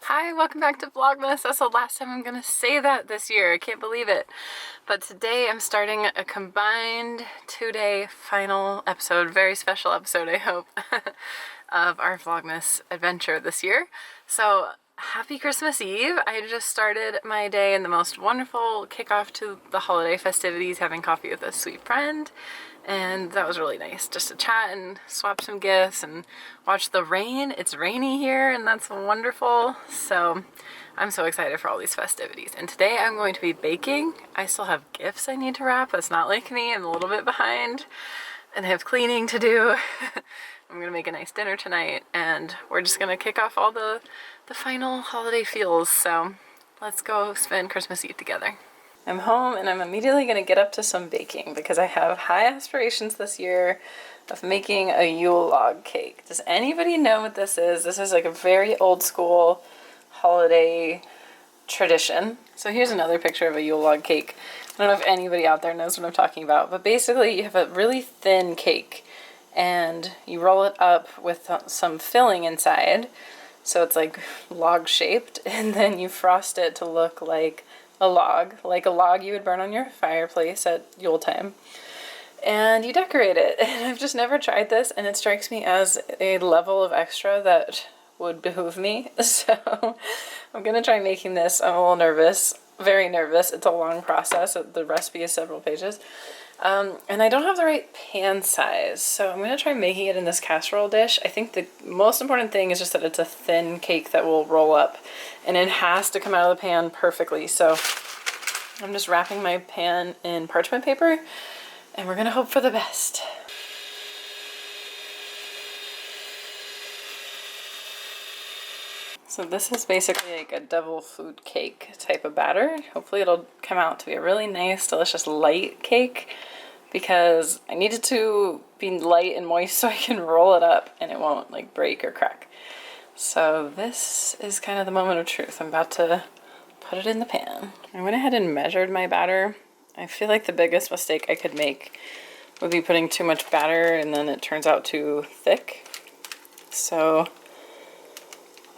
Hi, welcome back to Vlogmas. That's the last time I'm gonna say that this year. I can't believe it. But today I'm starting a combined 2-day final episode, very special episode, I hope, of our Vlogmas adventure this year. So happy Christmas Eve. I just started my day in the most wonderful kickoff to the holiday festivities, having coffee with a sweet friend. And that was really nice, just to chat and swap some gifts and watch the rain. It's rainy here and that's wonderful. So I'm so excited for all these festivities. And today I'm going to be baking. I still have gifts I need to wrap. That's not like me, I'm a little bit behind. And I have cleaning to do. I'm gonna make a nice dinner tonight and we're just gonna kick off all the final holiday feels. So let's go spend Christmas Eve together. I'm home and I'm immediately going to get up to some baking because I have high aspirations this year of making a Yule log cake. Does anybody know what this is? This is like a very old school holiday tradition. So here's another picture of a Yule log cake. I don't know if anybody out there knows what I'm talking about, but basically you have a really thin cake and you roll it up with some filling inside. So it's like log shaped, and then you frost it to look like a log you would burn on your fireplace at Yule time. And you decorate it. And I've just never tried this, and it strikes me as a level of extra that would behoove me. So I'm gonna try making this. I'm a little nervous, very nervous. It's a long process. The recipe is several pages. And I don't have the right pan size, so I'm gonna try making it in this casserole dish. I think the most important thing is just that it's a thin cake that will roll up, and it has to come out of the pan perfectly. So I'm just wrapping my pan in parchment paper, and we're gonna hope for the best. So this is basically like a devil food cake type of batter. Hopefully it'll come out to be a really nice, delicious, light cake because I need it to be light and moist so I can roll it up and it won't like break or crack. So this is kind of the moment of truth. I'm about to put it in the pan. I went ahead and measured my batter. I feel like the biggest mistake I could make would be putting too much batter and then it turns out too thick. So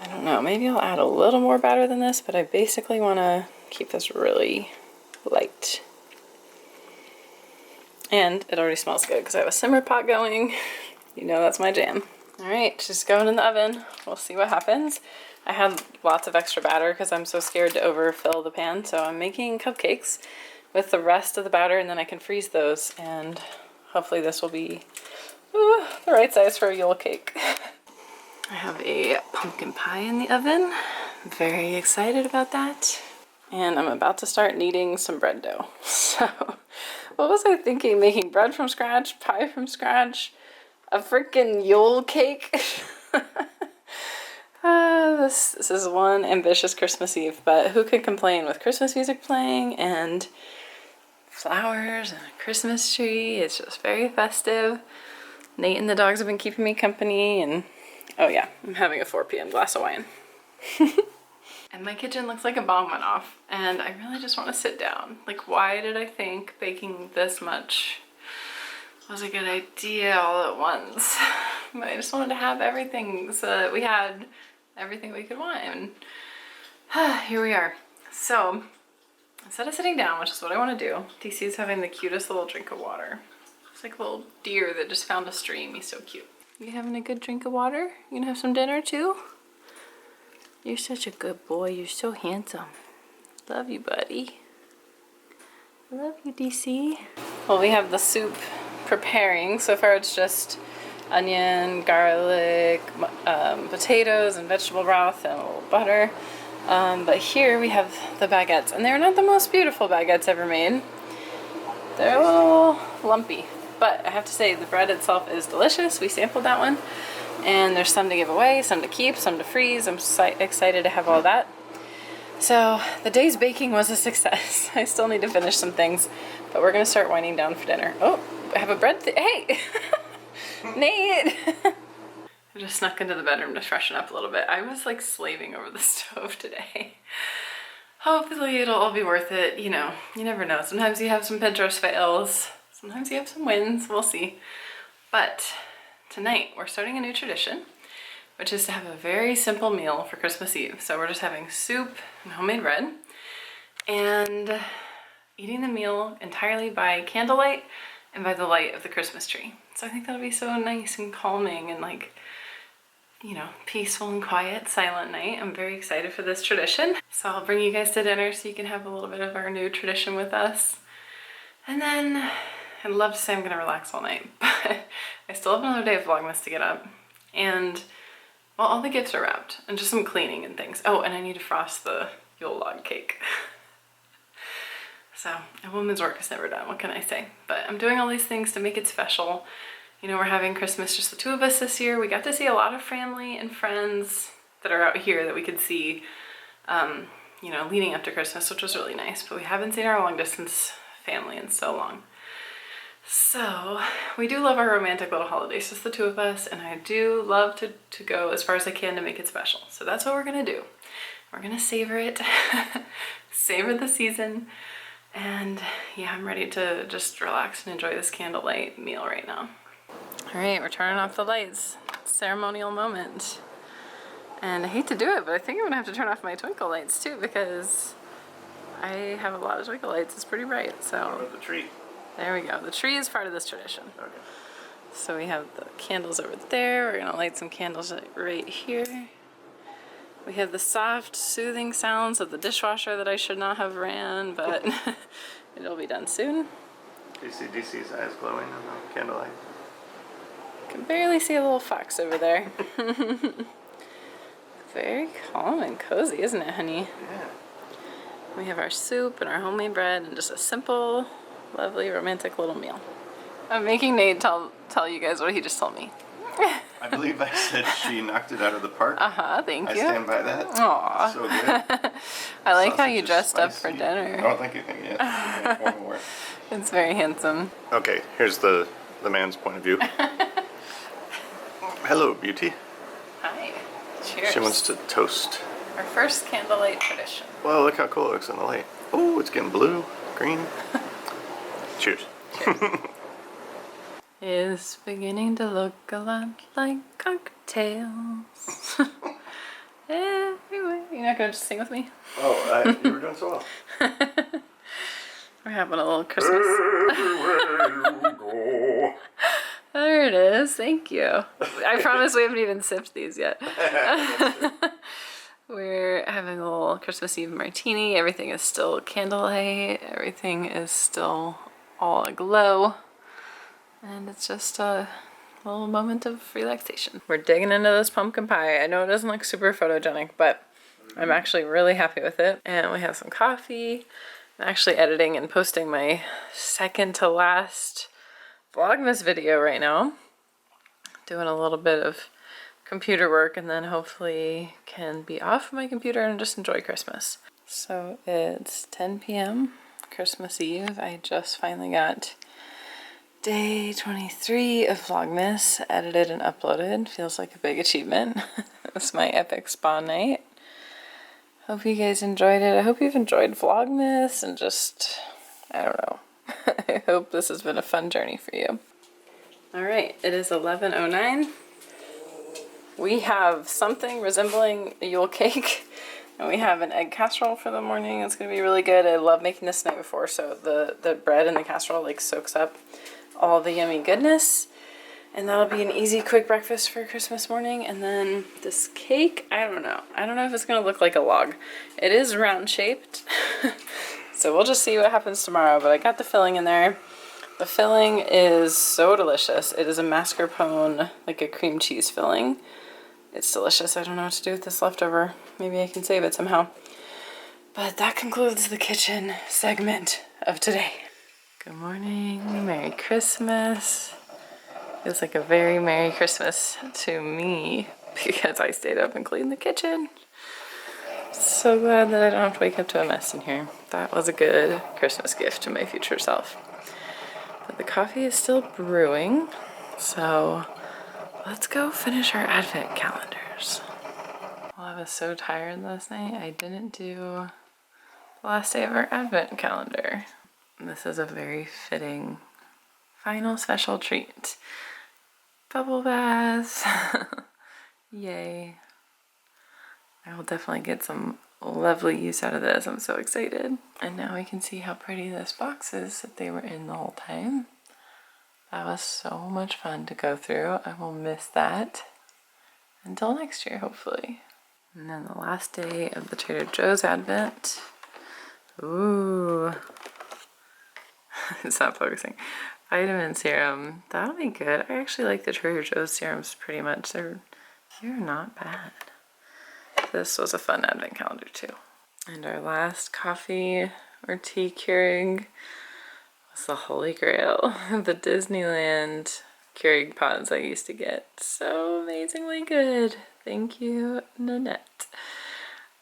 I don't know, maybe I'll add a little more batter than this, but I basically want to keep this really light. And it already smells good because I have a simmer pot going. You know that's my jam. All right, just going in the oven. We'll see what happens. I had lots of extra batter because I'm so scared to overfill the pan, so I'm making cupcakes with the rest of the batter, and then I can freeze those, and hopefully this will be the right size for a Yule cake. I have a pumpkin pie in the oven. I'm very excited about that. And I'm about to start kneading some bread dough. So, what was I thinking? Making bread from scratch, pie from scratch, a freaking Yule cake? This is one ambitious Christmas Eve, but who could complain with Christmas music playing and flowers and a Christmas tree? It's just very festive. Nate and the dogs have been keeping me company, and oh yeah, I'm having a 4 p.m. glass of wine. And my kitchen looks like a bomb went off, and I really just want to sit down. Like, why did I think baking this much was a good idea all at once? But I just wanted to have everything so that we had everything we could want, and here we are. So instead of sitting down, which is what I want to do, DC is having the cutest little drink of water. It's like a little deer that just found a stream. He's so cute. You having a good drink of water? You gonna have some dinner too? You're such a good boy. You're so handsome. Love you, buddy. Love you, DC. Well, we have the soup preparing. So far it's just onion, garlic, potatoes, and vegetable broth, and a little butter. But here we have the baguettes. And they're not the most beautiful baguettes ever made. They're a little lumpy. But I have to say, the bread itself is delicious. We sampled that one. And there's some to give away, some to keep, some to freeze. I'm excited to have all that. So the day's baking was a success. I still need to finish some things, but we're going to start winding down for dinner. Oh, I have a bread hey! Nate! I just snuck into the bedroom to freshen up a little bit. I was like slaving over the stove today. Hopefully it'll all be worth it. You know, you never know. Sometimes you have some Pinterest fails. Sometimes you have some wins, we'll see. But tonight we're starting a new tradition, which is to have a very simple meal for Christmas Eve. So we're just having soup and homemade bread and eating the meal entirely by candlelight and by the light of the Christmas tree. So I think that'll be so nice and calming and like, you know, peaceful and quiet, silent night. I'm very excited for this tradition. So I'll bring you guys to dinner so you can have a little bit of our new tradition with us. And then I'd love to say I'm gonna relax all night, but I still have another day of Vlogmas to get up. And well, all the gifts are wrapped and just some cleaning and things. Oh, and I need to frost the Yule log cake. So a woman's work is never done, what can I say? But I'm doing all these things to make it special. You know, we're having Christmas just the two of us this year. We got to see a lot of family and friends that are out here that we could see, you know, leading up to Christmas, which was really nice. But we haven't seen our long distance family in so long. So we do love our romantic little holidays, just the two of us, and I do love to go as far as I can to make it special. So that's what we're gonna do. We're gonna savor it, savor the season, and yeah, I'm ready to just relax and enjoy this candlelight meal right now. All right, we're turning off the lights. Ceremonial moment. And I hate to do it, but I think I'm gonna have to turn off my twinkle lights too because I have a lot of twinkle lights. It's pretty bright, so. What about the tree? There we go. The tree is part of this tradition. Okay. So we have the candles over there. We're gonna light some candles right here. We have the soft, soothing sounds of the dishwasher that I should not have ran, but it'll be done soon. Do you see DC's eyes glowing on the candlelight? Can barely see a little fox over there. Very calm and cozy, isn't it, honey? Yeah. We have our soup and our homemade bread and just a simple, lovely, romantic little meal. I'm making Nate tell you guys what he just told me. I believe I said she knocked it out of the park. Thank you. I stand by that. Aww. So good. I like how Sausage you is dressed up for spicy. dinner. Oh, thank you, thank you. Yeah, one more. It's very handsome. Okay, here's the man's point of view. Hello, beauty. Hi. Cheers. She wants to toast. Our first candlelight tradition. Well, look how cool it looks in the light. Oh, it's getting blue, green. Cheers. Is beginning to look a lot like cocktails. Everywhere. You're not gonna just sing with me? Oh, you were doing so well. We're having a little Christmas. Everywhere you go. There it is. Thank you. I promise we haven't even sipped these yet. We're having a little Christmas Eve martini. Everything is still candlelight. Everything is still all aglow. And it's just a little moment of relaxation. We're digging into this pumpkin pie. I know it doesn't look super photogenic, but I'm actually really happy with it. And we have some coffee. I'm actually editing and posting my second to last Vlogmas video right now. Doing a little bit of computer work and then hopefully can be off my computer and just enjoy Christmas. So it's 10 p.m. Christmas Eve. I just finally got day 23 of Vlogmas edited and uploaded. Feels like a big achievement. It's my epic spa night. Hope you guys enjoyed it. I hope you've enjoyed Vlogmas and just, I don't know. I hope this has been a fun journey for you. All right, it is 11:09. We have something resembling a Yule cake, and we have an egg casserole for the morning. It's gonna be really good. I love making this the night before, so the bread in the casserole like soaks up all the yummy goodness. And that'll be an easy, quick breakfast for Christmas morning. And then this cake, I don't know. I don't know if it's gonna look like a log. It is round shaped. So we'll just see what happens tomorrow, but I got the filling in there. The filling is so delicious. It is a mascarpone, like a cream cheese filling. It's delicious. I don't know what to do with this leftover. Maybe I can save it somehow. But that concludes the kitchen segment of today. Good morning, Merry Christmas. Feels like a very Merry Christmas to me because I stayed up and cleaned the kitchen. So glad that I don't have to wake up to a mess in here. That was a good Christmas gift to my future self. But the coffee is still brewing, so let's go finish our advent calendars. Well, I was so tired last night, I didn't do the last day of our advent calendar. This is a very fitting final special treat. Bubble bath, Yay. I will definitely get some lovely use out of this. I'm so excited. And now we can see how pretty this box is that they were in the whole time. That was so much fun to go through. I will miss that until next year, hopefully. And then the last day of the Trader Joe's Advent. Ooh. It's not focusing. Vitamin serum. That'll be good. I actually like the Trader Joe's serums pretty much. They're not bad. This was a fun advent calendar too. And our last coffee or tea Keurig was the Holy Grail. The Disneyland Keurig pods I used to get. So amazingly good. Thank you, Nanette.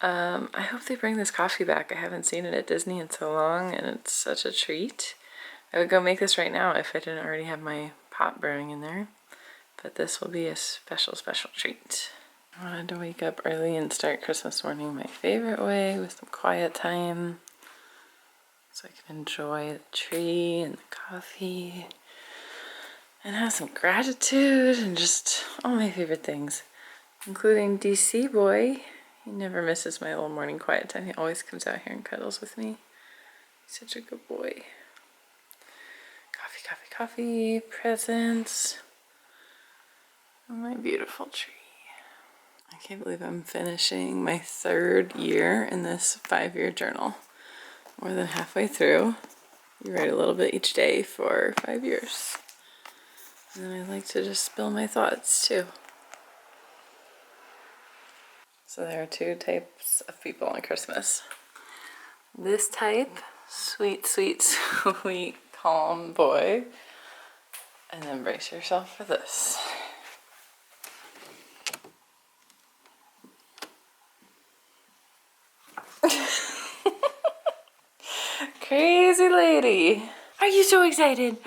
I hope they bring this coffee back. I haven't seen it at Disney in so long, and it's such a treat. I would go make this right now if I didn't already have my pot brewing in there. But this will be a special, special treat. I wanted to wake up early and start Christmas morning my favorite way, with some quiet time, so I can enjoy the tree and the coffee and have some gratitude and just all my favorite things, including DC boy. He never misses my little morning quiet time. He always comes out here and cuddles with me. He's such a good boy. Coffee, coffee, coffee, presents, and my beautiful tree. I can't believe I'm finishing my 3rd year in this 5-year journal. More than halfway through. You write a little bit each day for 5 years. And then I like to just spill my thoughts too. So there are 2 types of people on Christmas. This type, sweet, sweet, sweet, calm boy. And then brace yourself for this. Crazy lady. Are you so excited?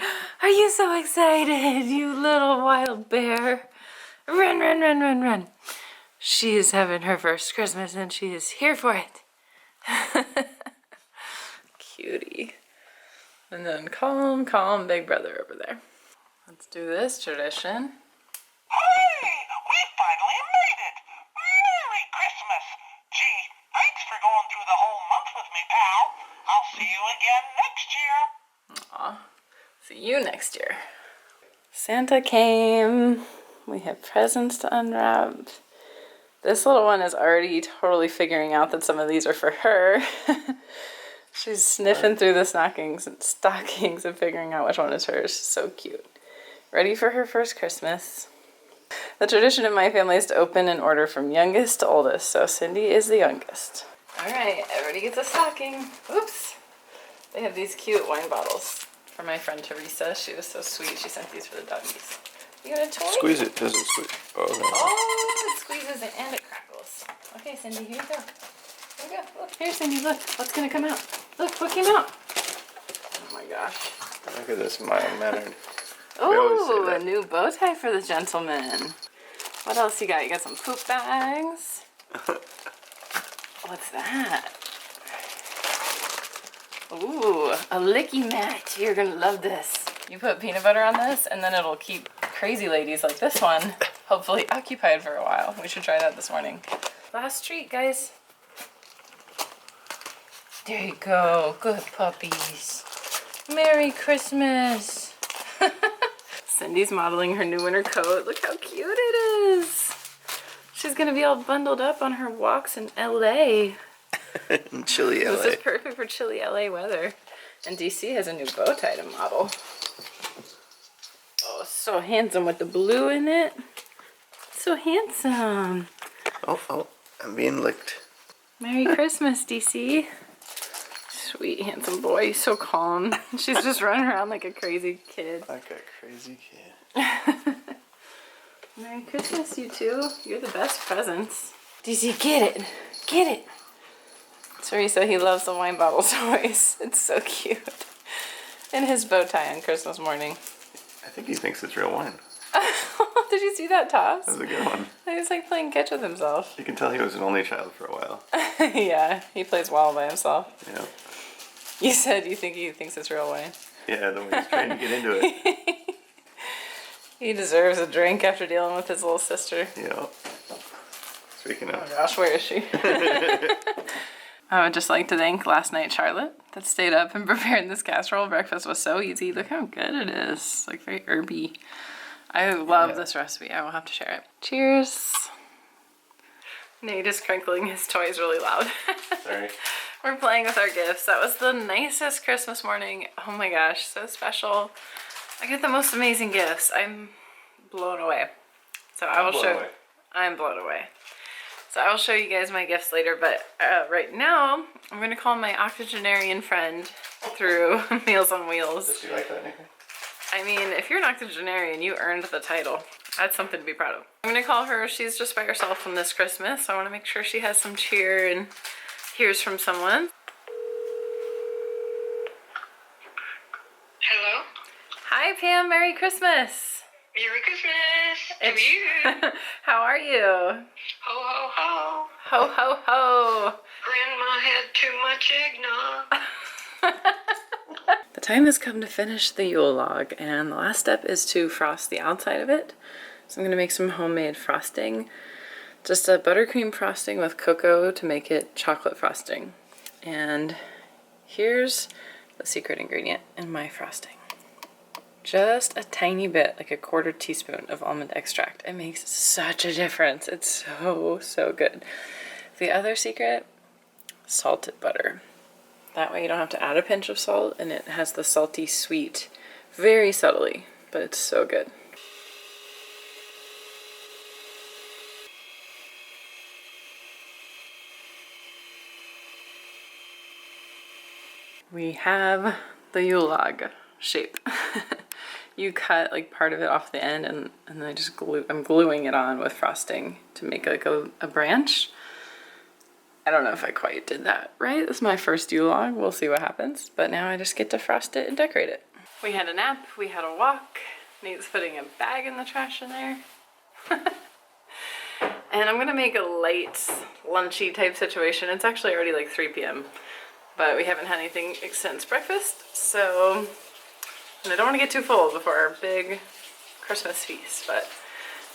Are you so excited, you little wild bear? Run, run, run, run, run. She is having her first Christmas and she is here for it. Cutie. And then calm, calm big brother over there. Let's do this tradition. Hey, we finally made it! Merry Christmas! Gee, thanks for going through the whole month with me, pal. I'll see you again next year. Aw, see you next year. Santa came. We have presents to unwrap. This little one is already totally figuring out that some of these are for her. She's sniffing through the stockings and figuring out which one is hers. She's so cute. Ready for her first Christmas. The tradition in my family is to open in order from youngest to oldest, so Cindy is the youngest. Alright, everybody gets a stocking. Oops. They have these cute wine bottles from my friend Teresa. She was so sweet. She sent these for the doggies. You got a toy? Squeeze it. Does it squeeze? Oh, no. Oh, it squeezes it and it crackles. Okay, Cindy, here you go. Here we go. Look, here, Cindy, look. What's going to come out? Look, what came out? Oh my gosh. Look at this mild-mannered. Oh, a new bow tie for the gentleman. What else you got? You got some poop bags. What's that? Ooh, a licky mat. You're gonna love this. You put peanut butter on this and then it'll keep crazy ladies like this one hopefully occupied for a while. We should try that this morning. Last treat, guys. There you go. Good puppies. Merry Christmas. Cindy's modeling her new winter coat. Look how cute it is. She's gonna be all bundled up on her walks in LA. In chilly LA. This is perfect for chilly LA weather. And DC has a new bow tie to model. Oh, so handsome with the blue in it. So handsome. Oh, I'm being licked. Merry Christmas, DC. Sweet, handsome boy. He's so calm. She's just running around like a crazy kid. Like a crazy kid. Merry Christmas, you two. You're the best presents. DC, get it. Get it. Teresa, he loves the wine bottle toys. It's so cute. And his bow tie on Christmas morning. I think he thinks it's real wine. Did you see that toss? That was a good one. He was like playing catch with himself. You can tell he was an only child for a while. Yeah, he plays well by himself. Yeah. You said you think he thinks it's real wine. Yeah, the way he's trying to get into it. He deserves a drink after dealing with his little sister. Yeah. Speaking Oh of. gosh, where is she? I would just like to thank last night Charlotte that stayed up and prepared this casserole. Breakfast was so easy. Look how good it is. Like very herby. I love this recipe. I will have to share it. Cheers. Nate is crinkling his toys really loud. Sorry. We're playing with our gifts. That was the nicest Christmas morning. Oh my gosh, so special. I get the most amazing gifts. I'm blown away. So I will show. I'm blown away. So I will show you guys my gifts later, but right now I'm going to call my octogenarian friend through Meals on Wheels. Does she like that nickname? I mean, if you're an octogenarian, you earned the title. That's something to be proud of. I'm going to call her. She's just by herself on this Christmas. So I want to make sure she has some cheer and hears from someone. Hello? Hi, Pam. Merry Christmas. Merry Christmas to you. How are you? Ho, ho, ho. Ho, ho, ho. Grandma had too much eggnog. The time has come to finish the Yule log, and the last step is to frost the outside of it. So I'm going to make some homemade frosting. Just a buttercream frosting with cocoa to make it chocolate frosting. And here's the secret ingredient in my frosting. Just a tiny bit, like a 1/4 teaspoon of almond extract. It makes such a difference. It's so, so good. The other secret, salted butter. That way you don't have to add a pinch of salt, and it has the salty sweet very subtly, but it's so good. We have the Yule log shape. You cut like part of it off the end, and then I'm gluing it on with frosting to make like a branch. I don't know if I quite did that right. This is my first Yule log. We'll see what happens. But now I just get to frost it and decorate it. We had a nap. We had a walk. Nate's putting a bag in the trash in there. And I'm going to make a light, lunchy type situation. It's actually already like 3 p.m. But we haven't had anything since breakfast. So, and I don't want to get too full before our big Christmas feast. But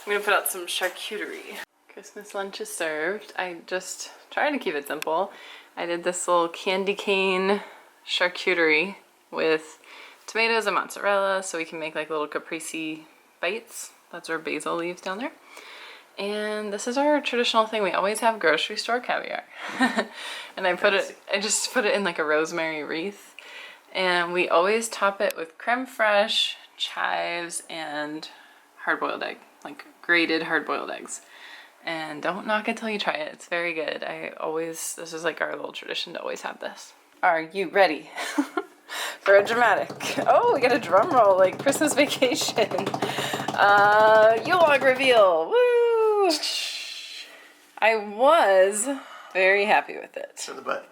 I'm going to put out some charcuterie. Christmas lunch is served. I just tried to keep it simple. I did this little candy cane charcuterie with tomatoes and mozzarella so we can make like little caprese bites. That's our basil leaves down there. And this is our traditional thing. We always have grocery store caviar. And I just put it in like a rosemary wreath. And we always top it with creme fraiche, chives, and hard-boiled egg, like grated hard-boiled eggs. And don't knock it till you try it. It's very good. This is like our little tradition to always have this. Are you ready for a dramatic? Oh, we got a drum roll like Christmas Vacation. Yule log reveal. Woo! I was very happy with it. To the butt.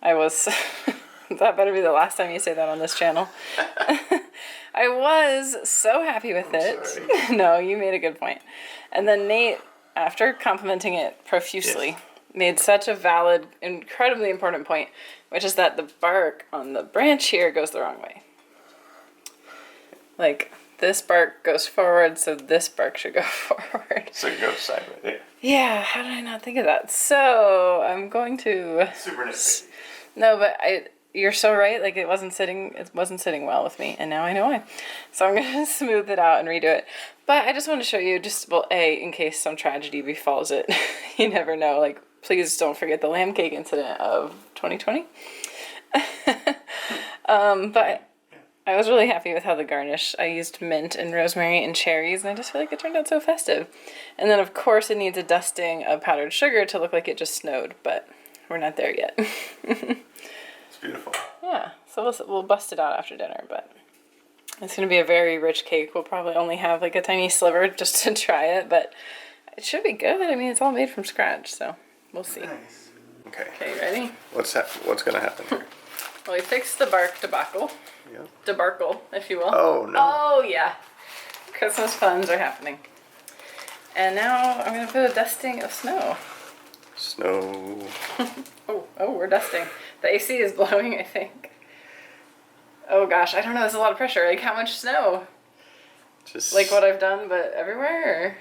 I was. That better be the last time you say that on this channel. I was so happy with it. Sorry. No, you made a good point. And then Nate, after complimenting it profusely, made such a valid, incredibly important point, which is that the bark on the branch here goes the wrong way. Like, this bark goes forward, so this bark should go forward. So it goes sideways. Yeah. Yeah, how did I not think of that? So, I'm going to... Super nitpicky. No, but you're so right. Like, it wasn't sitting well with me, and now I know why. So I'm going to smooth it out and redo it. But I just want to show you, in case some tragedy befalls it. You never know. Like, please don't forget the lamb cake incident of 2020. But I was really happy with how the garnish, I used mint and rosemary and cherries, and I just feel like it turned out so festive. And then, of course, it needs a dusting of powdered sugar to look like it just snowed, but we're not there yet. It's beautiful. Yeah, so we'll bust it out after dinner, but it's going to be a very rich cake. We'll probably only have like a tiny sliver just to try it, but it should be good. I mean, it's all made from scratch, so we'll see. Nice. Okay. Okay, ready? What's going to happen here? Well, we fixed the bark debacle. Yep. Debacle, if you will. Oh, no. Oh, yeah. Christmas funs are happening. And now I'm going to put a dusting of snow. Snow. Oh, we're dusting. The AC is blowing, I think. Oh gosh, I don't know, there's a lot of pressure. Like, how much snow? Just Like what I've done, but everywhere?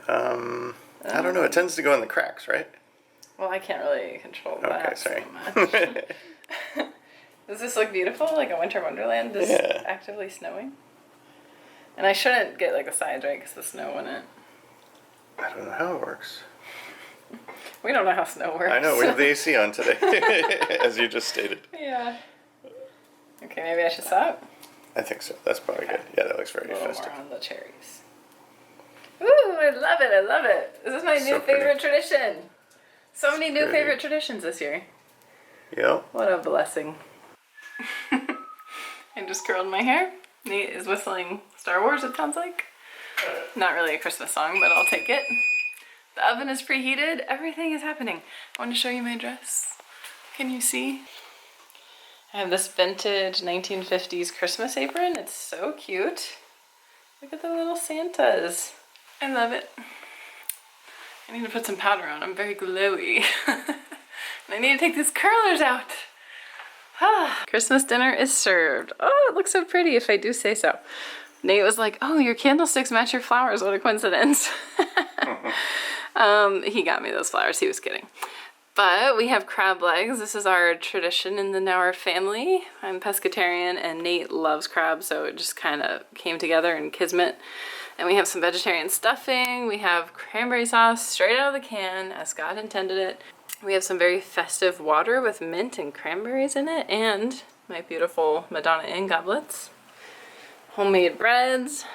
Or? I don't know. It tends to go in the cracks, right? Well, I can't really control that Okay, sorry. so much. Does this look beautiful, like a winter wonderland? Just Yeah. actively snowing? And I shouldn't get like the sides, right? Because the snow wouldn't. I don't know how it works. We don't know how snow works. I know, we have the AC on today, as you just stated. Yeah. Okay, maybe I should stop. I think so. That's probably good. Yeah, that looks very A little festive. more on the cherries. Ooh, I love it. I love it. This is my So new pretty. favorite tradition. So many new pretty. favorite traditions this year. Yep. What a blessing. I just curled my hair. Nate is whistling Star Wars, it sounds like. Not really a Christmas song, but I'll take it. The oven is preheated. Everything is happening. I want to show you my dress. Can you see? I have this vintage 1950s Christmas apron. It's so cute. Look at the little Santas. I love it. I need to put some powder on. I'm very glowy. And I need to take these curlers out. Christmas dinner is served. Oh, it looks so pretty if I do say so. Nate was like, oh, your candlesticks match your flowers. What a coincidence. He got me those flowers. He was kidding. But we have crab legs. This is our tradition in the Nauer family. I'm pescatarian and Nate loves crab, so it just kind of came together in kismet. And we have some vegetarian stuffing. We have cranberry sauce straight out of the can, as God intended it. We have some very festive water with mint and cranberries in it, and my beautiful Madonna Inn goblets. Homemade breads,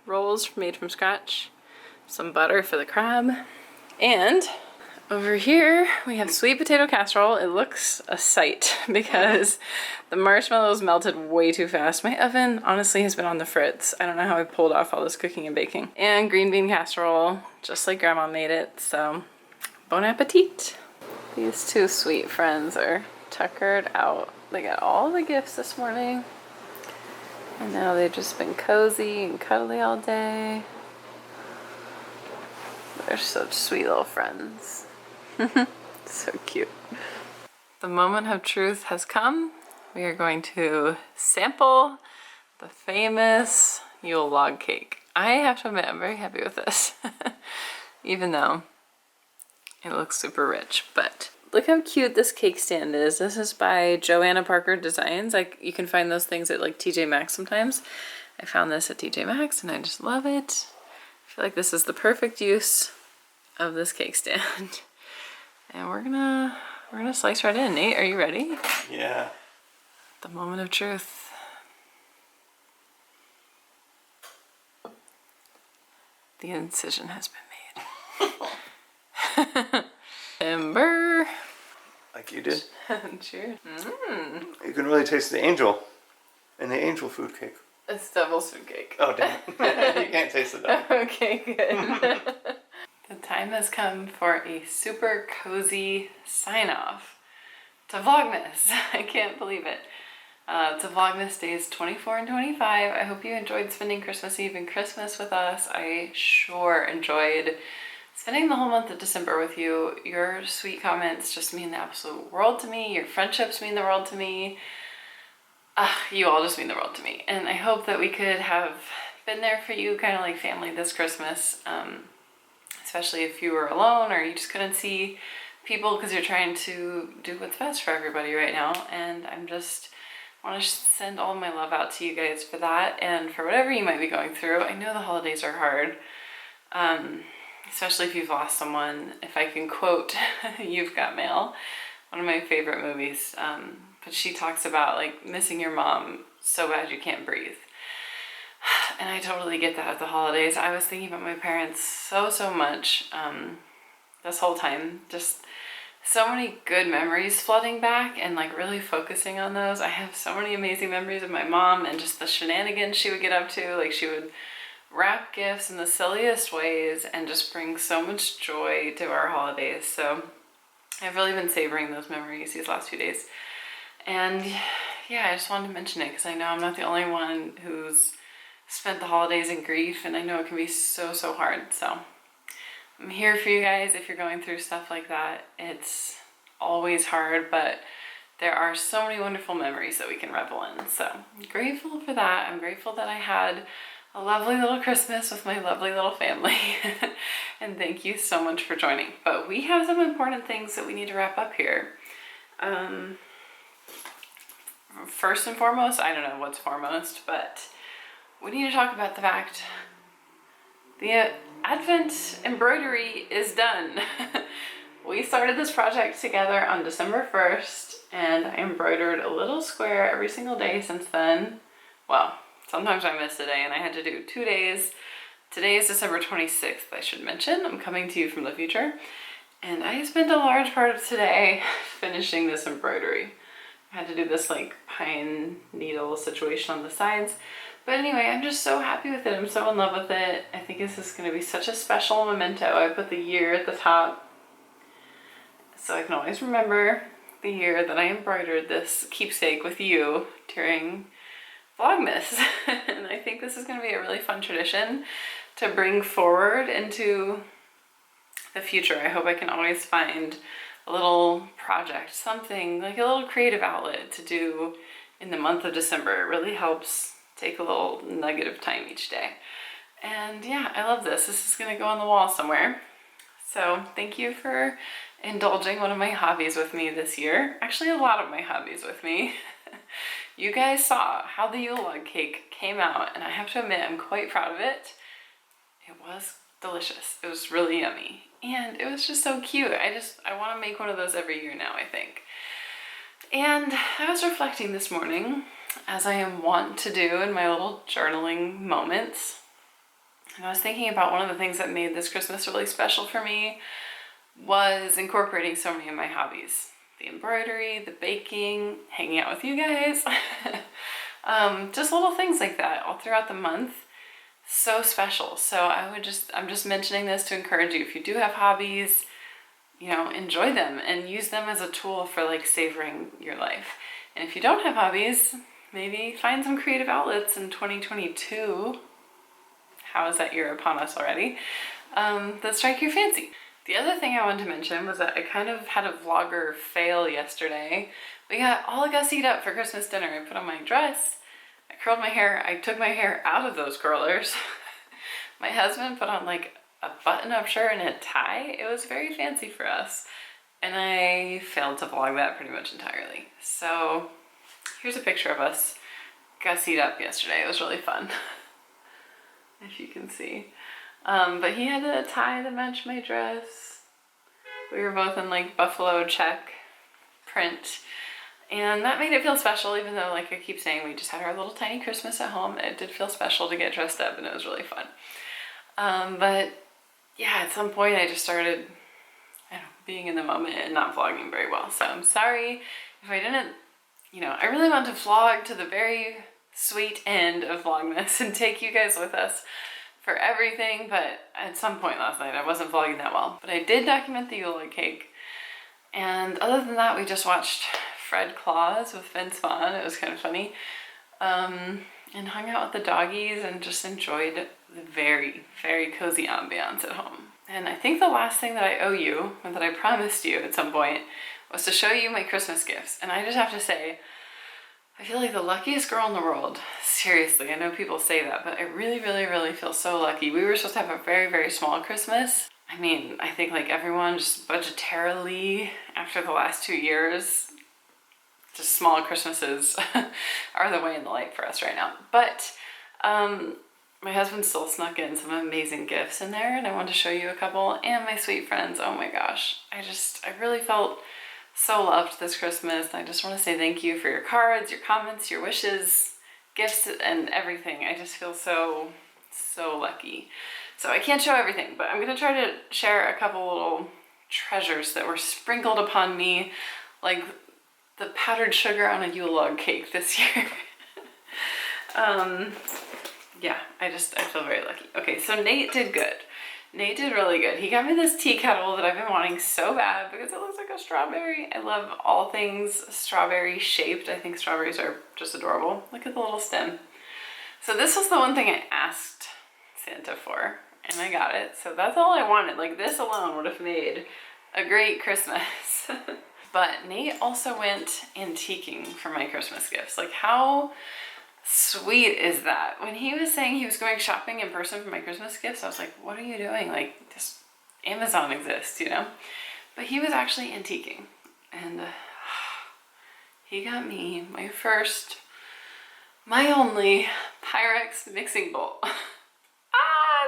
rolls made from scratch, some butter for the crab, and over here we have sweet potato casserole. It looks a sight because the marshmallows melted way too fast. My oven honestly has been on the fritz. I don't know how I pulled off all this cooking and baking. And green bean casserole, just like Grandma made it, so bon appetit. These two sweet friends are tuckered out. They got all the gifts this morning. And now they've just been cozy and cuddly all day. They're such sweet little friends. So cute. The moment of truth has come. We are going to sample the famous Yule log cake. I have to admit, I'm very happy with this. Even though it looks super rich, but look how cute this cake stand is. This is by Joanna Parker Designs. Like, you can find those things at like TJ Maxx sometimes. I found this at TJ Maxx and I just love it. I feel like this is the perfect use of this cake stand. And we're gonna slice right in. Nate, are you ready? Yeah. The moment of truth. The incision has been made. Timber. Like you did. Cheers. You can really taste the angel in the angel food cake. It's devil's food cake. Oh, damn. You can't taste the devil. Okay, good. The time has come for a super cozy sign-off to Vlogmas. I can't believe it. To Vlogmas Days 24 and 25. I hope you enjoyed spending Christmas Eve and Christmas with us. I sure enjoyed spending the whole month of December with you. Your sweet comments just mean the absolute world to me. Your friendships mean the world to me. You all just mean the world to me. And I hope that we could have been there for you, kind of like family this Christmas. Especially if you were alone or you just couldn't see people because you're trying to do what's best for everybody right now. And I'm just want to send all my love out to you guys for that and for whatever you might be going through. I know the holidays are hard, especially if you've lost someone. If I can quote You've Got Mail, one of my favorite movies, but she talks about like missing your mom so bad you can't breathe. And I totally get that at the holidays. I was thinking about my parents so much this whole time. Just so many good memories flooding back and like really focusing on those. I have so many amazing memories of my mom and just the shenanigans she would get up to. Like, she would wrap gifts in the silliest ways and just bring so much joy to our holidays. So I've really been savoring those memories these last few days. And yeah, I just wanted to mention it because I know I'm not the only one who's spent the holidays in grief, and I know it can be so hard. So I'm here for you guys if you're going through stuff like that. It's always hard, but there are so many wonderful memories that we can revel in. So I'm grateful for that. I'm grateful that I had a lovely little Christmas with my lovely little family. And thank you so much for joining. But we have some important things that we need to wrap up here. First and foremost, I don't know what's foremost, but we need to talk about the fact the Advent embroidery is done. We started this project together on December 1st, and I embroidered a little square every single day since then. Well, sometimes I miss a day, and I had to do 2 days. Today is December 26th, I should mention. I'm coming to you from the future. And I spent a large part of today finishing this embroidery. I had to do this like pine needle situation on the sides. But anyway, I'm just so happy with it. I'm so in love with it. I think this is going to be such a special memento. I put the year at the top so I can always remember the year that I embroidered this keepsake with you during Vlogmas. And I think this is going to be a really fun tradition to bring forward into the future. I hope I can always find a little project, something like a little creative outlet to do in the month of December. It really helps take a little nugget of time each day. And yeah, I love this. This is gonna go on the wall somewhere. So thank you for indulging one of my hobbies with me this year. Actually, a lot of my hobbies with me. You guys saw how the Yule log cake came out, and I have to admit I'm quite proud of it. It was delicious. It was really yummy. And it was just so cute. I want to make one of those every year now, I think. And I was reflecting this morning, as I am wont to do in my little journaling moments. And I was thinking about one of the things that made this Christmas really special for me was incorporating so many of my hobbies. The embroidery, the baking, hanging out with you guys. Just little things like that all throughout the month. So special. So I'm just mentioning this to encourage you. If you do have hobbies, you know, enjoy them and use them as a tool for like savoring your life. And if you don't have hobbies, maybe find some creative outlets in 2022. How is that year upon us already? That strike your fancy. The other thing I wanted to mention was that I kind of had a vlogger fail yesterday. We got all gussied up for Christmas dinner. I put on my dress, I curled my hair, I took my hair out of those curlers. My husband put on like a button-up shirt and a tie. It was very fancy for us. And I failed to vlog that pretty much entirely. So here's a picture of us gussied up yesterday. It was really fun, if you can see. But he had a tie that matched my dress. We were both in like buffalo check print. And that made it feel special, even though, like I keep saying, we just had our little tiny Christmas at home. It did feel special to get dressed up, and it was really fun. But yeah, at some point I just started, I don't know, being in the moment and not vlogging very well. So I'm sorry if I didn't, you know, I really want to vlog to the very sweet end of Vlogmas and take you guys with us for everything, but at some point last night I wasn't vlogging that well. But I did document the Yule log cake, and other than that we just watched Fred Claus with Vince Vaughn. It was kind of funny. And hung out with the doggies and just enjoyed the very, very cozy ambiance at home. And I think the last thing that I owe you, and that I promised you at some point, was to show you my Christmas gifts. And I just have to say, I feel like the luckiest girl in the world. Seriously, I know people say that, but I really, really, really feel so lucky. We were supposed to have a very, very small Christmas. I mean, I think like everyone just budgetarily, after the last 2 years, just small Christmases are the way in the light for us right now. But my husband still snuck in some amazing gifts in there, and I wanted to show you a couple. And my sweet friends, oh my gosh. I really felt so loved this Christmas. I just want to say thank you for your cards, your comments, your wishes, gifts, and everything. I just feel so, so lucky. So I can't show everything, but I'm going to try to share a couple little treasures that were sprinkled upon me, like the powdered sugar on a Yule log cake this year. Yeah, I feel very lucky. Okay, so Nate did good. Nate did really good. He got me this tea kettle that I've been wanting so bad because it looks like a strawberry. I love all things strawberry shaped. I think strawberries are just adorable. Look at the little stem. So this was the one thing I asked Santa for, and I got it. So that's all I wanted. Like, this alone would have made a great Christmas. But Nate also went antiquing for my Christmas gifts. Like, how sweet is that? When he was saying he was going shopping in person for my Christmas gifts, I was like, what are you doing? Like, just Amazon exists, you know? But he was actually antiquing, and he got me my first, my only Pyrex mixing bowl. I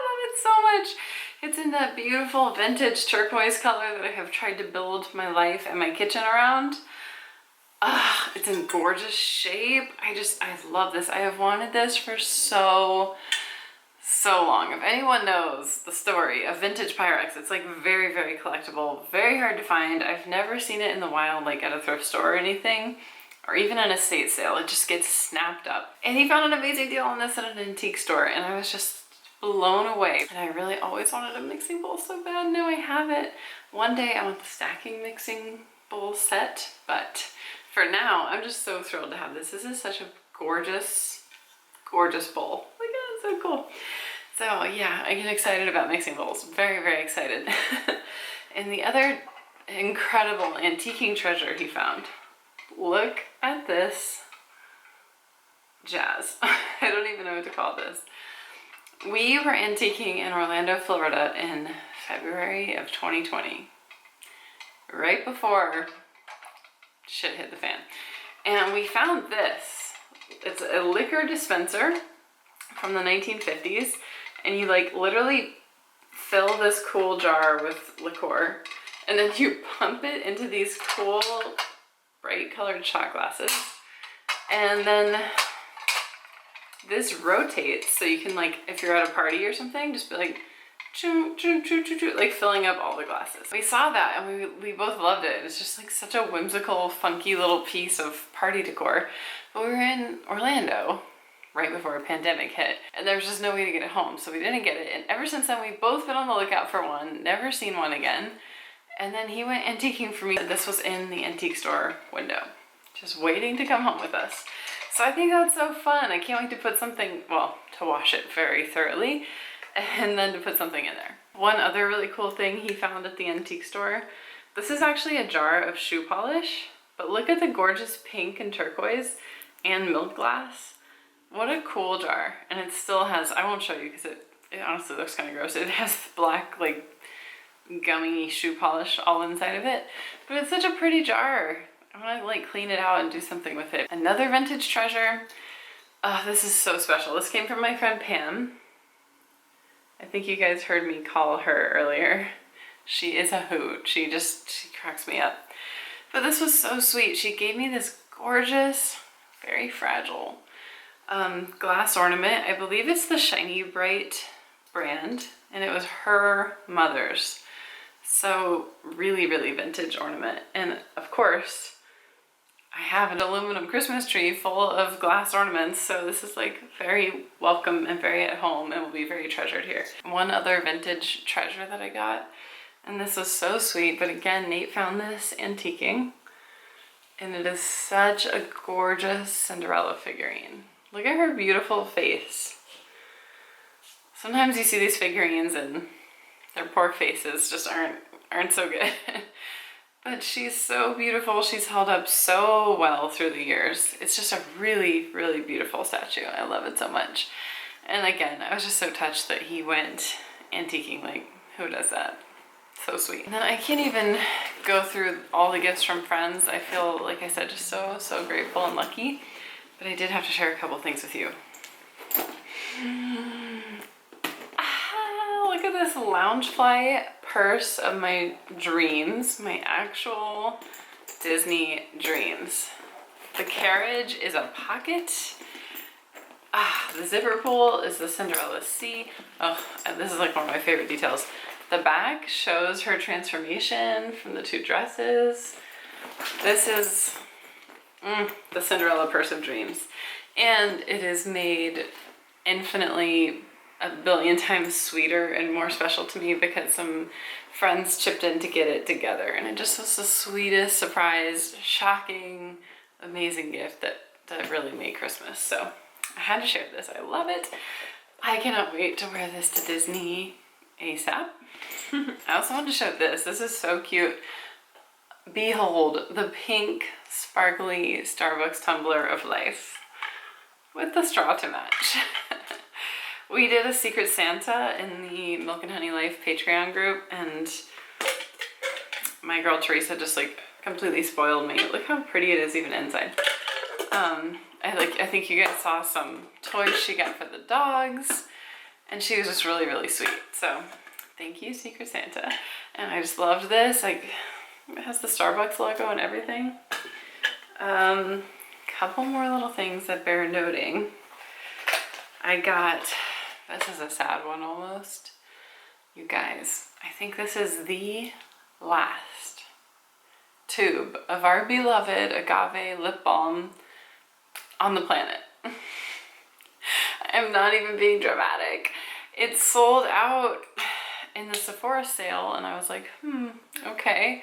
love it so much. It's in that beautiful vintage turquoise color that I have tried to build my life and my kitchen around. It's in gorgeous shape. I love this. I have wanted this for so long. If anyone knows the story of vintage Pyrex, it's like very, very collectible, very hard to find. I've never seen it in the wild, like at a thrift store or anything, or even an estate sale. It just gets snapped up. And he found an amazing deal on this at an antique store, and I was just blown away. And I really always wanted a mixing bowl so bad. Now I have it. One day I want the stacking mixing bowl set, but for now, I'm just so thrilled to have this. This is such a gorgeous, gorgeous bowl. Look at it, it's so cool. So yeah, I get excited about mixing bowls. Very, very excited. And the other incredible antiquing treasure he found. Look at this jazz. I don't even know what to call this. We were antiquing in Orlando, Florida in February of 2020. Right before shit hit the fan. And we found this. It's a liquor dispenser from the 1950s. And you like literally fill this cool jar with liqueur. And then you pump it into these cool bright colored shot glasses. And then this rotates so you can, like, if you're at a party or something, just be like, choo, choo, choo, choo, choo, like filling up all the glasses. We saw that and we both loved it. It's just like such a whimsical, funky little piece of party decor. But we were in Orlando right before a pandemic hit, and there was just no way to get it home, so we didn't get it. And ever since then, we've both been on the lookout for one, never seen one again. And then he went antiquing for me. This was in the antique store window, just waiting to come home with us. So I think that's so fun. I can't wait to put something, well, to wash it very thoroughly, and then to put something in there. One other really cool thing he found at the antique store. This is actually a jar of shoe polish, but look at the gorgeous pink and turquoise and milk glass. What a cool jar. And it still has, I won't show you because it honestly looks kind of gross. It has black, like, gummy shoe polish all inside of it, but it's such a pretty jar. I want to like clean it out and do something with it. Another vintage treasure. This is so special. This came from my friend Pam. I think you guys heard me call her earlier. She is a hoot. She cracks me up. But this was so sweet. She gave me this gorgeous, very fragile glass ornament. I believe it's the Shiny Bright brand, and it was her mother's. So really, really vintage ornament. And of course, I have an aluminum Christmas tree full of glass ornaments, so this is like very welcome and very at home and will be very treasured here. One other vintage treasure that I got, and this was so sweet, but again, Nate found this antiquing, and it is such a gorgeous Cinderella figurine. Look at her beautiful face. Sometimes you see these figurines and their poor faces just aren't so good. But she's so beautiful. She's held up so well through the years. It's just a really, really beautiful statue. I love it so much. And again, I was just so touched that he went antiquing. Like, who does that? So sweet. And then I can't even go through all the gifts from friends. I feel, like I said, just so grateful and lucky. But I did have to share a couple things with you. Look at this Loungefly purse of my dreams, my actual Disney dreams. The carriage is a pocket. The zipper pull is the Cinderella Sea. Oh, this is like one of my favorite details. The back shows her transformation from the two dresses. This is the Cinderella purse of dreams. And it is made infinitely a billion times sweeter and more special to me because some friends chipped in to get it together, and it just was the sweetest surprise, shocking, amazing gift that really made Christmas. So I had to share this. I love it. I cannot wait to wear this to Disney ASAP. I also wanted to show this. This is so cute. Behold the pink sparkly Starbucks tumbler of life. with the straw to match. We did a Secret Santa in the Milk and Honey Life Patreon group, and my girl Teresa just like completely spoiled me. Look how pretty it is even inside. I think you guys saw some toys she got for the dogs, and she was just really, really sweet. So thank you, Secret Santa. And I just loved this. Like, it has the Starbucks logo and everything. Couple more little things that bear noting. I got, this is a sad one almost. You guys, I think this is the last tube of our beloved agave lip balm on the planet. I'm not even being dramatic. It sold out in the Sephora sale, and I was like, okay.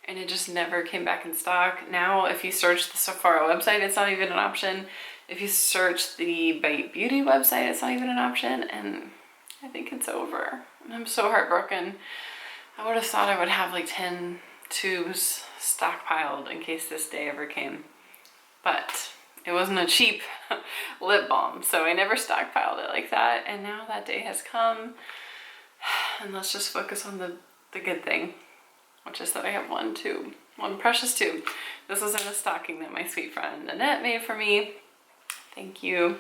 And it just never came back in stock. Now, if you search the Sephora website, it's not even an option. If you search the Bite Beauty website, it's not even an option. And I think it's over. And I'm so heartbroken. I would have thought I would have like 10 tubes stockpiled in case this day ever came. But it wasn't a cheap lip balm, so I never stockpiled it like that. And now that day has come. And let's just focus on the good thing, which is that I have one tube, one precious tube. This was in a stocking that my sweet friend Annette made for me. Thank you.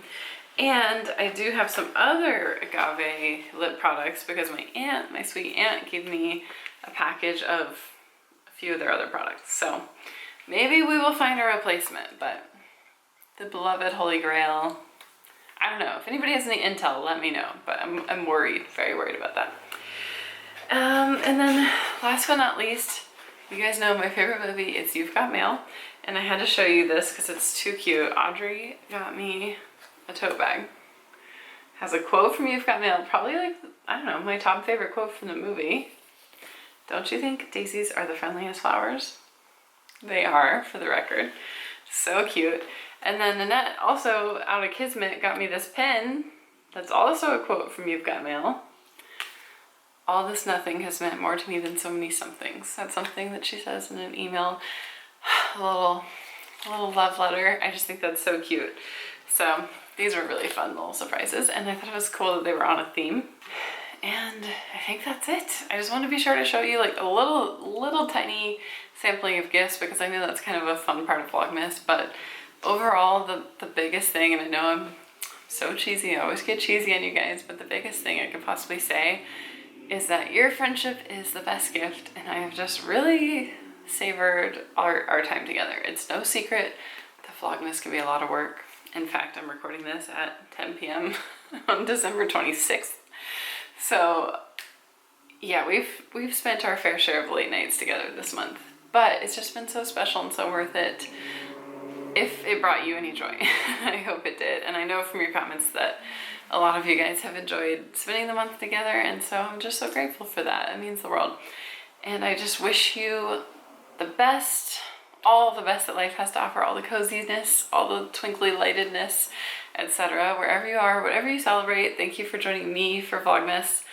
And I do have some other agave lip products because my sweet aunt, gave me a package of a few of their other products. So maybe we will find a replacement, but the beloved Holy Grail, I don't know. If anybody has any intel, let me know, but I'm worried, very worried about that. And then last but not least, you guys know my favorite movie is You've Got Mail, and I had to show you this because it's too cute. Audrey got me a tote bag. Has a quote from You've Got Mail, probably like, I don't know, my top favorite quote from the movie. Don't you think daisies are the friendliest flowers? They are, for the record. So cute. And then Annette, also out of Kismet, got me this pin that's also a quote from You've Got Mail. All this nothing has meant more to me than so many somethings. That's something that she says in an email, a little love letter. I just think that's so cute. So these were really fun little surprises, and I thought it was cool that they were on a theme. And I think that's it. I just want to be sure to show you like a little tiny sampling of gifts because I know that's kind of a fun part of Vlogmas, but overall the biggest thing, and I know I'm so cheesy, I always get cheesy on you guys, but the biggest thing I could possibly say is that your friendship is the best gift, and I have just really savored our time together. It's no secret that Vlogmas can be a lot of work. In fact, I'm recording this at 10 p.m. on December 26th. So yeah, we've spent our fair share of late nights together this month, but it's just been so special and so worth it. If it brought you any joy, I hope it did. And I know from your comments that a lot of you guys have enjoyed spending the month together, and so I'm just so grateful for that. It means the world. And I just wish you the best, all the best that life has to offer, all the coziness, all the twinkly lightedness, etc. Wherever you are, whatever you celebrate, thank you for joining me for Vlogmas,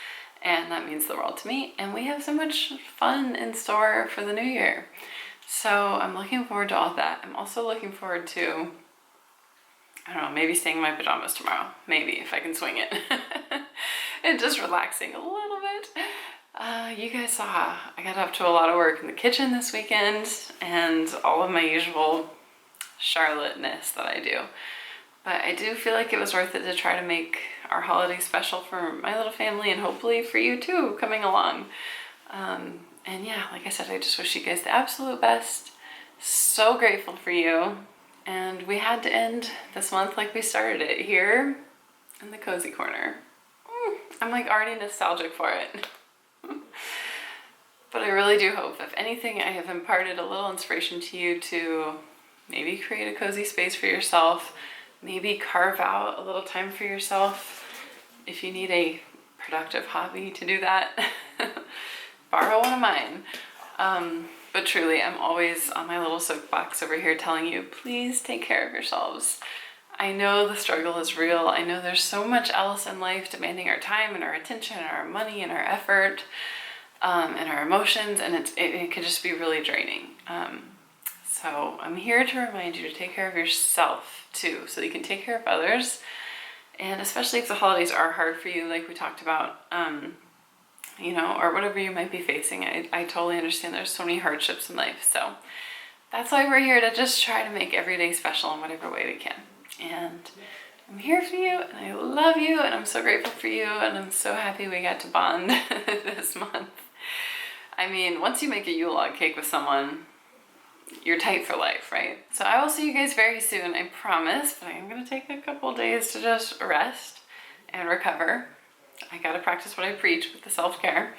and that means the world to me. And we have so much fun in store for the new year. So I'm looking forward to all of that. I'm also looking forward to, I don't know, maybe staying in my pajamas tomorrow. Maybe, if I can swing it. And just relaxing a little bit. You guys saw I got up to a lot of work in the kitchen this weekend and all of my usual Charlotte-ness that I do. But I do feel like it was worth it to try to make our holiday special for my little family and hopefully for you too coming along. And yeah, like I said, I just wish you guys the absolute best. So grateful for you. And we had to end this month like we started it, here in the cozy corner. I'm like already nostalgic for it. But I really do hope, if anything, I have imparted a little inspiration to you to maybe create a cozy space for yourself, maybe carve out a little time for yourself. If you need a productive hobby to do that, borrow one of mine. But truly, I'm always on my little soapbox over here telling you, please take care of yourselves. I know the struggle is real. I know there's so much else in life demanding our time and our attention and our money and our effort and our emotions, and it can just be really draining. So I'm here to remind you to take care of yourself too, so you can take care of others. And especially if the holidays are hard for you, like we talked about, you know, or whatever you might be facing. I totally understand there's so many hardships in life. So that's why we're here, to just try to make every day special in whatever way we can. And I'm here for you, and I love you, and I'm so grateful for you, and I'm so happy we got to bond this month. I mean, once you make a Yule log cake with someone, you're tight for life, right? So I will see you guys very soon, I promise, but I am going to take a couple days to just rest and recover. I got to practice what I preach with the self-care.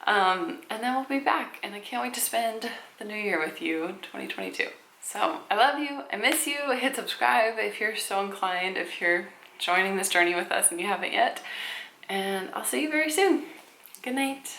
And then we'll be back, and I can't wait to spend the new year with you in 2022. So I love you, I miss you. Hit subscribe if you're so inclined, if you're joining this journey with us and you haven't yet. And I'll see you very soon. Good night.